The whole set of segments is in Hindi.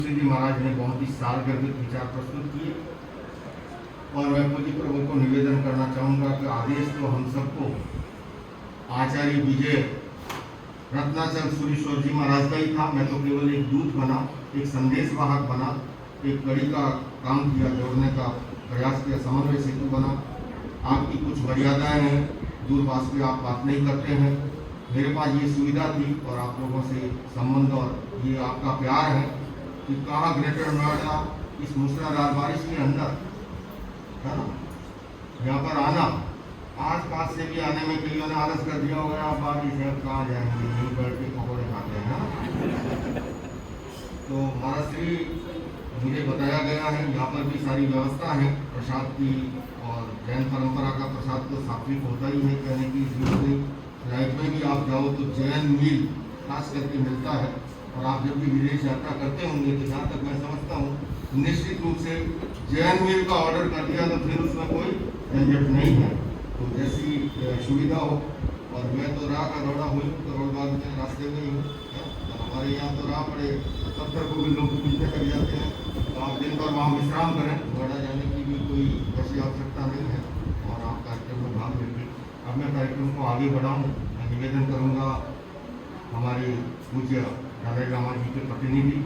जी महाराज ने बहुत ही सारगर्भित विचार प्रस्तुत किए और मैं पूज्य प्रभु को निवेदन करना चाहूँगा कि आदेश तो हम सबको आचार्य विजय रत्नाचल सूरीश्वर जी महाराज का ही था। मैं तो केवल एक दूत बना, एक संदेश वाहक बना, एक कड़ी का काम किया, जोड़ने का प्रयास किया, समन्वय सेतु बना। आपकी कुछ मर्यादाएं हैं, दूरपास पे आप बात नहीं करते हैं। मेरे पास ये सुविधा थी और आप लोगों से संबंध और ये आपका प्यार है कि कहाँ ग्रेटर नोएडा इस मूसलाधार बारिश के अंदर है ना, यहाँ पर आना, आज पास से भी आने में कईयों ने आलस कर दिया होगा, आप बारिश है कहाँ जाएंगे, यहीं बैठ के पकौड़े खाते हैं ना। तो महाराष्ट्री मुझे बताया गया है यहाँ पर भी सारी व्यवस्था है प्रसाद की, और जैन परंपरा का प्रसाद तो सात्विक होता ही है, कहने की जरूरत नहीं। फ्लाइट में भी आप जाओ तो जैन मील खास करके मिलता है, और आप जब भी विदेश यात्रा करते होंगे तो जहाँ तक मैं समझता हूँ निश्चित रूप से जैन मील का ऑर्डर कर दिया तो फिर उसमें कोई झंझट नहीं है। तो जैसी सुविधा हो, और मैं तो राह का दौड़ा हुई करोड़बाग में रास्ते में ही हूँ, तो हमारे यहाँ तो राह पड़े पत्थर को भी लोग पूजने कर जाते हैं, तो आप दिन भर वहाँ विश्राम करें, नोएडा जाने की भी कोई ऐसी आवश्यकता नहीं है, और आप कार्यक्रम में भाग लेंगे। अब मैं कार्यक्रम को आगे बढ़ाऊँ, मैं निवेदन करूँगा हमारे पूज्य दादा लामा जी के प्रतिनिधि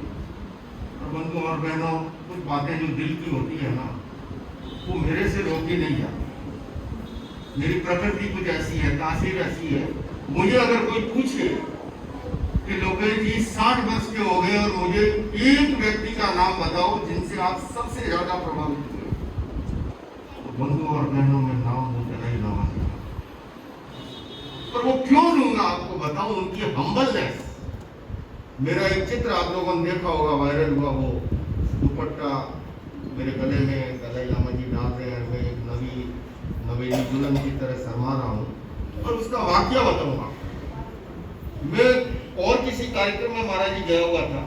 और बंधु और बहनों, कुछ बातें जो दिल की होती है ना वो मेरे से रोकी नहीं जाती। मेरी प्रकृति कुछ ऐसी है, तासीर ऐसी है। मुझे अगर कोई पूछे कि लोकेश जी 60 वर्ष के हो गए और मुझे एक व्यक्ति का नाम बताओ जिनसे आप सबसे ज्यादा प्रभावित हुए, तो बंधु और बहनों में नाम वो दलाई लामा जी। पर वो क्यों लूंगा आपको बताऊं, उनकी हम्बलनेस। मेरा एक चित्र आप लोगों ने देखा होगा, वायरल हुआ, वो दुपट्टा मेरे गले में दलाई लामा जी डाल रहे हैं, मैं एक नवेली दुल्हन की तरह शर्मा रहा हूँ, और उसका वाक्य बताऊंगा। मैं और किसी कार्यक्रम में महाराज जी गया हुआ था,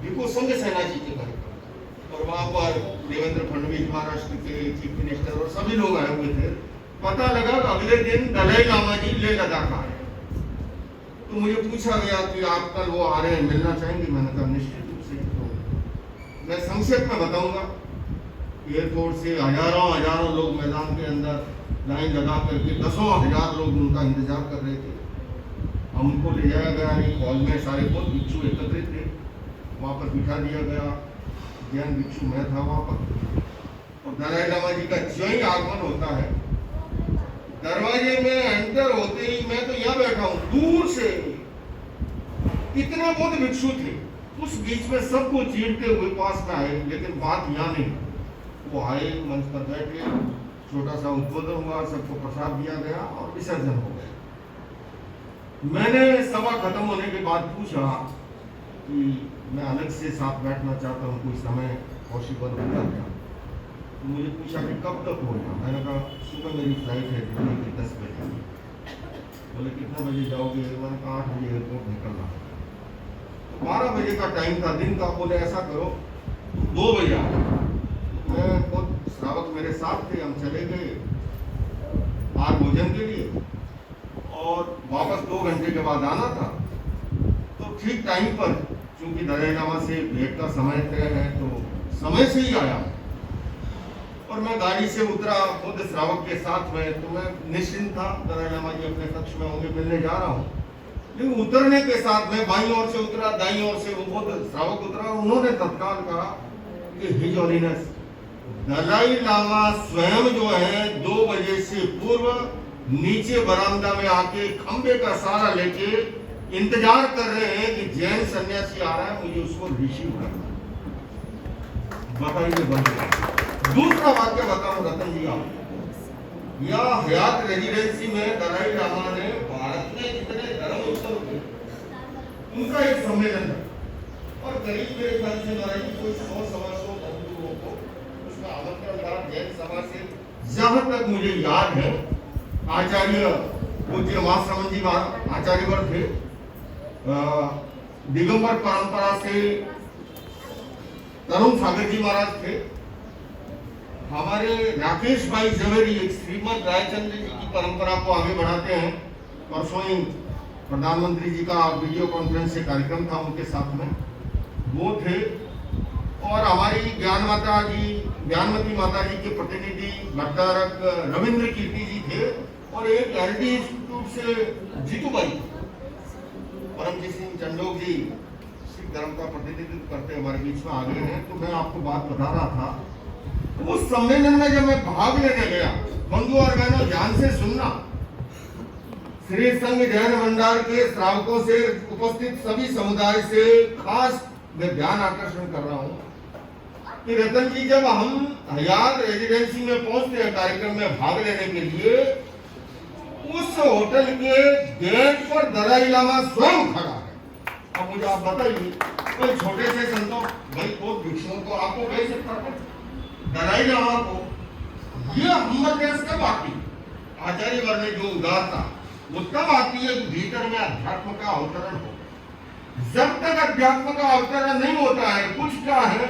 विको संघ सेना जी के कार्यक्रम, और वहां पर देवेंद्र फडणवीस महाराष्ट्र के चीफ मिनिस्टर और सभी लोग आए हुए थे। पता लगा कि अगले दिन दलाई लामा जी लेह लद्दाख आ रहे। तो मुझे पूछा गया कि आप कल वो आ रहे हैं, मिलना चाहेंगे? मैंने कहा निश्चित रूप से। तो मैं संक्षेप में बताऊंगा, एयरपोर्ट से हजारों लोग मैदान के अंदर लाइन लगा करके 10,000 लोग उनका इंतजार कर रहे थे। हमको ले जाया गया, एक हॉल में सारे बहुत भिक्षु एकत्रित थे, वहाँ पर बिठा दिया गया। जैन भिक्षु मैं था वहाँ पर, और दलाई लामा जी का जो ही आगमन होता है, दरवाजे में एंटर होते ही मैं तो यहाँ बैठा हूँ, दूर से इतने बहुत भिक्षु थे, उस बीच में सबको चीरते हुए पास में आए। लेकिन बात यहाँ नहीं, वो आए, मंच पर बैठे, छोटा सा उद्बोधन हुआ, सबको प्रसाद दिया गया और विसर्जन हो गया। मैंने सभा खत्म होने के बाद पूछा कि मैं अलग से साथ बैठना चाहता हूँ, कोई समय पॉसिबल होगा क्या? मुझे पूछा कि कब तक होगा? मैंने कहा सुबह मेरी फ्लाइट है दिल्ली की 10 बजे। बोले कितने बजे जाओगे? मैंने कहा 8 बजे एयरपोर्ट निकलना है। तो 12 बजे का टाइम था दिन का। बोले ऐसा करो 2 बजे आ जाओ। मैं खुद श्रावक मेरे साथ थे, हम चले गए आज भोजन के लिए, और वापस 2 घंटे के बाद आना था। तो ठीक टाइम पर, चूंकि दलाई लामा से भेंट का समय तय है, तो समय से ही आया, और मैं गाड़ी से उतरा खुद श्रावक के साथ में। तो मैं निश्चिंत था, दलाई लामा जी अपने कक्ष में होंगे, मिलने जा रहा हूँ। लेकिन उतरने के साथ में बाईं ओर से उतरा, दाईं ओर से वो खुद श्रावक उतरा, उन्होंने तत्काल कहा कि हिज ऑलिनेस दलाई लामा स्वयं जो है 2 बजे से पूर्व नीचे बरामदा में आके खंबे का सहारा लेके इंतजार कर रहे हैं कि जैन सन्यासी आ रहा है, मुझे उसको रिसीव करना। बताइए बंधु। दूसरा वाक्य बताऊं रतन जी आप, या हयात रेजिडेंसी में दलाई लामा ने भारत में जितने धर्म उत्सव थे उनका एक सम्मेलन है, और करीब मेरे ख्याल से महाराज जी कोई 100-125 बंधुओं को उसका आमंत्रण था जैन समाज से। जहां तक मुझे याद है, आचार्य पूज्य महाश्रमण जी आचार्यवर थे, दिगंबर परंपरा से तरुण सागर जी महाराज थे, हमारे राकेश भाई जवेरी एक श्रीमद रायचंद्र जी की परंपरा को आगे बढ़ाते हैं। परसों ही प्रधानमंत्री जी का वीडियो कॉन्फ्रेंस से कार्यक्रम था उनके साथ में, वो थे, और हमारी ज्ञानमती माता जी के प्रतिनिधि भट्टारक रविंद्र कीर्ति जी थे, और एक LD इंस्टीट्यूट से जीतूबाई, परमजीत सिंह चंडोक जी सिख धर्म का प्रतिनिधित्व करते हमारे बीच में आ गए हैं। तो मैं आपको बात बता रहा था, उस सम्मेलन में जब मैं भाग लेने गया, बंधु और बहनों ध्यान से सुनना, श्री संघ जैन भंडार के श्रावकों से उपस्थित सभी समुदाय से खास मैं ध्यान आकर्षण कर रहा हूं कि रतन जी, जब हम हयात रेजिडेंसी में पहुंचते हैं कार्यक्रम में भाग लेने के लिए, उस होटल के गेट पर दलाई लामा स्वयं खड़ा है। अब मुझे आप बताइए, कोई छोटे से संतों भाई को भिक्षुओं को आपको कह सकता है दलाई लामा को, ये हम देश कब आती, आचार्य वर्ग ने जो उदारता वो तब आती है भीतर में अध्यात्म का अवतरण हो। जब तक अध्यात्म का अवतरण नहीं होता है, कुछ क्या है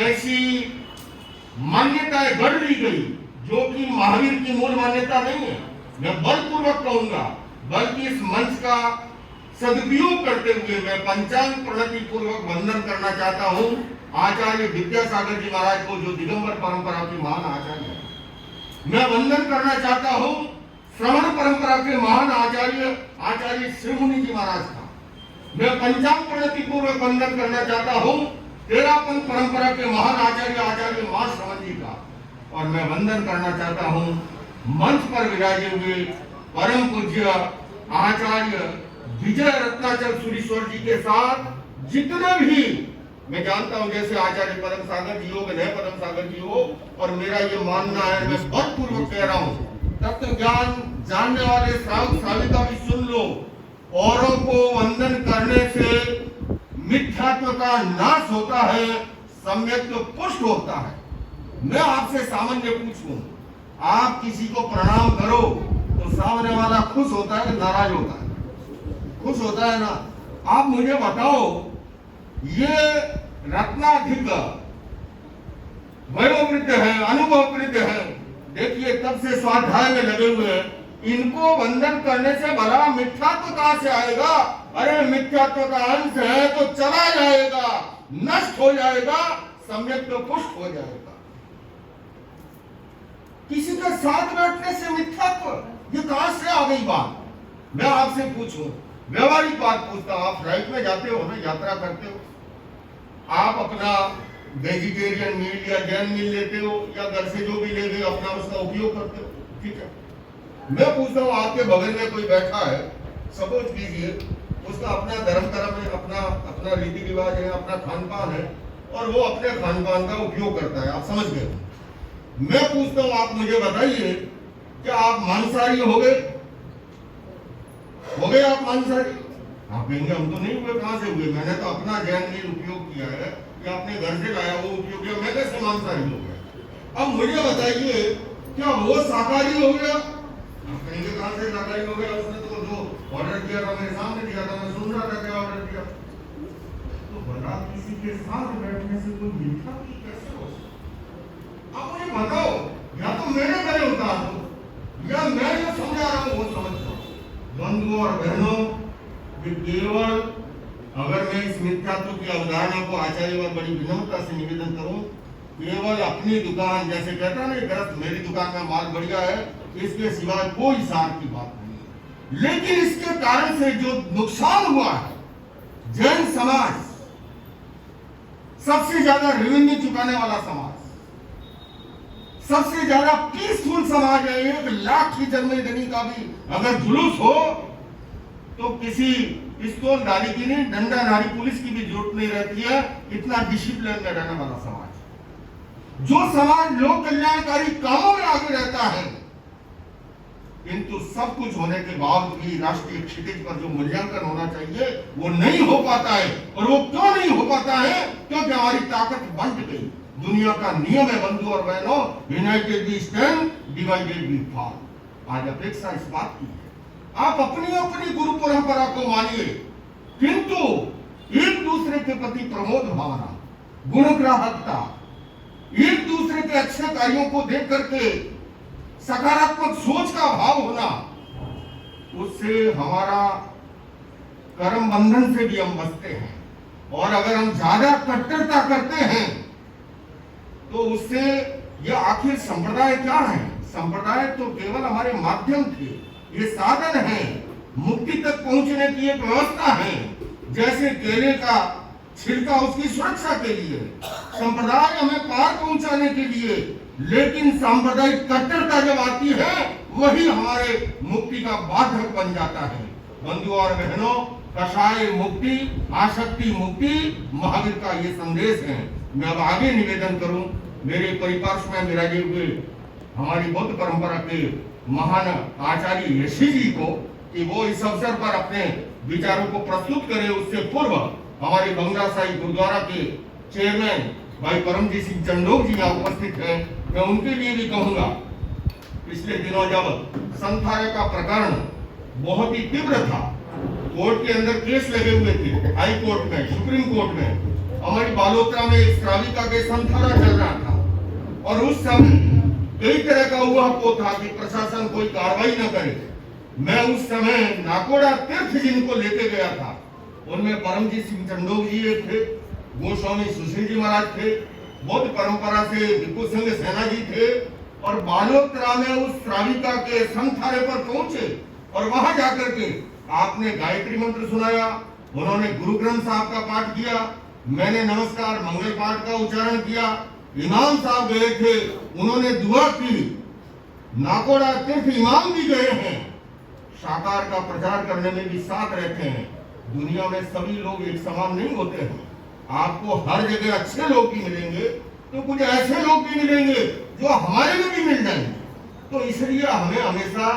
ऐसी मान्यताएं गढ़ ली गई जो कि महावीर की मूल मान्यता नहीं है। मैं बलपूर्वक कहूंगा, बल्कि इस मंच का सदुपयोग करते हुए मैं पंचांग प्रणति पूर्वक वंदन करना चाहता हूं आचार्य विद्यासागर जी महाराज को, जो दिगंबर परंपरा की महान आचार्य है। मैं वंदन करना चाहता हूं श्रवण परंपरा के महान आचार्य श्रीमुनि जी महाराज का। मैं पंचांग प्रणति पूर्वक वंदन करना चाहता हूं तेरापंथ परंपरा के महान आचार्य मां श्रवण जी का। और मैं वंदन करना चाहता हूं मंच पर विराजे हुए परम पूज्य आचार्य विजय रत्नाचल सुरीश्वर जी के साथ जितने भी मैं जानता हूं, जैसे आचार्य पदम सागर जी हो, विनय पदम सागर जी हो, और मेरा ये मानना है, मैं बलपूर्वक कह रहा हूं, तत्व ज्ञान जानने वाले श्रावक श्राविका भी सुन लो, औरों को वंदन करने से मिथ्यात्व का नाश होता है, सम्यक्त्व पुष्ट होता है। मैं आपसे सामान्य पूछूं, आप किसी को प्रणाम करो तो सामने वाला खुश होता है, नाराज होता है? खुश होता है ना। आप मुझे बताओ, ये रत्नाधिक वयोवृद्ध है, अनुभववृद्ध है, देखिए तब से स्वाध्याय में लगे हुए हैं, इनको वंदन करने से भला मिथ्यात्व कहां से आएगा? अरे मिथ्यात्व का अंश है तो चला जाएगा, नष्ट हो जाएगा, सम्यक्त्व पुष्ट हो जाएगा। किसी के साथ बैठने से मिथ्यात्व, ये कहां से आ गई बात? मैं आपसे पूछूं, व्यवहारिक बात पूछता हूं, आप फ्लाइट में जाते हो ना, यात्रा करते हो, आप अपना वेजिटेरियन मील या जैन मील लेते हो, या घर से जो भी ले गए अपना उसका उपयोग करते हो, ठीक है। मैं पूछता हूं, आपके बगल में कोई बैठा है, सपोज कीजिए उसका अपना धर्म है, अपना रीति रिवाज है, अपना खान पान है, और वो अपने खान पान का उपयोग करता है, आप समझ गए। मैं पूछता हूं, आप मुझे बताइए, क्या आप मांसाहारी हो गए आप मांसाहारी? आप कहेंगे हम तो नहीं हुए, कहां से हुए? मैंने तो अपना जैन मील उपयोग किया है, या अपने घर से लाया वो उपयोग किया, मैं कैसे मांसाहारी हो गया? अब मुझे बताइए, क्या वो शाकाहारी हो गया? आप कहेंगे कहां से शाकाहारी हो गया? उसने तो जो ऑर्डर किया था मेरे सामने दिया था, मैं सुन रहा था क्या ऑर्डर दिया। तो भला किसी के साथ बैठने से कोई मीठा कैसे हो? आप मुझे बताओ, या तो मेरे गले उतार दो, या मैं जो समझा रहा हूं वो समझ लो। बंधुओं और बहनों, केवल अगर मैं इस मिथ्यात्व की अवधारणा को आचार्य और बड़ी विनम्रता से निवेदन करूं, केवल अपनी दुकान, जैसे कहता ना गलत, मेरी दुकान में माल बढ़ गया है, इसके सिवाय कोई सार की बात नहीं है। लेकिन इसके कारण से जो नुकसान हुआ है, जैन समाज सबसे ज्यादा रेवेन्यू चुकाने वाला समाज, सबसे ज्यादा पीसफुल समाज है। 1 लाख की जन्मदिनी का भी अगर जुलूस हो तो किसी पिस्तौलधारी की नहीं, डंडाधारी पुलिस की भी जरूरत नहीं रहती है, इतना डिसिप्लिन में रहने वाला समाज। जो समाज लोक कल्याणकारी कामों में आगे रहता है, किंतु सब कुछ होने के बावजूद भी राष्ट्रीय क्षितिज पर जो मूल्यांकन होना चाहिए वो नहीं हो पाता है। और वो क्यों नहीं हो पाता है? क्योंकि हमारी ताकत बंट गई। दुनिया का नियम है बंधु और बहनों, united we stand, divided we fall. आज अपेक्षा इस बात की है, आप अपनी अपनी गुरु परंपरा को मानिए, किंतु एक दूसरे के प्रति प्रमोद भावना, गुणग्राहकता, एक दूसरे के अच्छे कार्यों को देख करके सकारात्मक सोच का भाव होना, उससे हमारा कर्म बंधन से भी हम बचते हैं। और अगर हम ज्यादा कट्टरता करते हैं तो उससे ये आखिर संप्रदाय क्या है? संप्रदाय तो केवल हमारे माध्यम थे, ये साधन है, मुक्ति तक पहुंचने की एक व्यवस्था है। जैसे केले का छिलका उसकी सुरक्षा के लिए, संप्रदाय हमें पार पहुंचाने के लिए, लेकिन सांप्रदायिक कट्टरता जब आती है वही हमारे मुक्ति का बाधक बन जाता है। बंधुओं और बहनों, कषाय मुक्ति, आसक्ति मुक्ति महावीर का ये संदेश है। मैं अब आगे निवेदन करूं मेरे परिपार्श्व में विराजे हुए हमारी बौद्ध परंपरा के महान आचार्य यशी जी को कि वो इस अवसर पर अपने विचारों को प्रस्तुत करें। उससे पूर्व हमारे बंगला साहिब गुरुद्वारा के चेयरमैन भाई परमजीत सिंह चंडोक जी यहाँ उपस्थित हैं, मैं उनके लिए भी कहूंगा। पिछले दिनों जब संथारे का प्रकरण बहुत ही तीव्र था, कोर्ट के अंदर केस लगे हुए थे, हाई कोर्ट में, सुप्रीम कोर्ट में, हमारी बालोतरा में एक श्राविका के संथारा चल रहा था और उस समय कई तरह का ऊहापोह था कि प्रशासन कोई कार्रवाई न करे। मैं उस समय नाकोड़ा तीर्थ जिनको लेके गया था, उनमें परमजीत सिंह चंडोक जी एक थे, गोस्वामी सुशील जी महाराज थे, बौद्ध परंपरा से भिक्खु संघ सेना जी थे, और बालोतरा में उस श्राविका के संथारे पर पहुंचे और वहां जाकर के आपने गायत्री मंत्र सुनाया, उन्होंने गुरु ग्रंथ साहब का पाठ किया, मैंने नमस्कार मंगल पाठ का उच्चारण किया, इमाम साहब गए थे, उन्होंने दुआ की, नाकोड़ा तीर्थ इमाम भी गए हैं, साकार का प्रचार करने में भी साथ रहते हैं। दुनिया में सभी लोग एक समान नहीं होते हैं, आपको हर जगह अच्छे लोग भी मिलेंगे तो कुछ ऐसे लोग भी मिलेंगे जो हमारे में भी मिल जाएंगे। तो इसलिए हमें हमेशा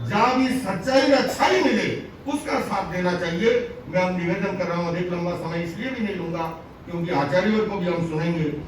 जहां भी सच्चाई में अच्छाई मिले उसका साथ देना चाहिए। मैं अब निवेदन कर रहा हूं, अधिक लंबा समय इसलिए भी नहीं लूंगा क्योंकि आचार्यों को भी हम सुनेंगे।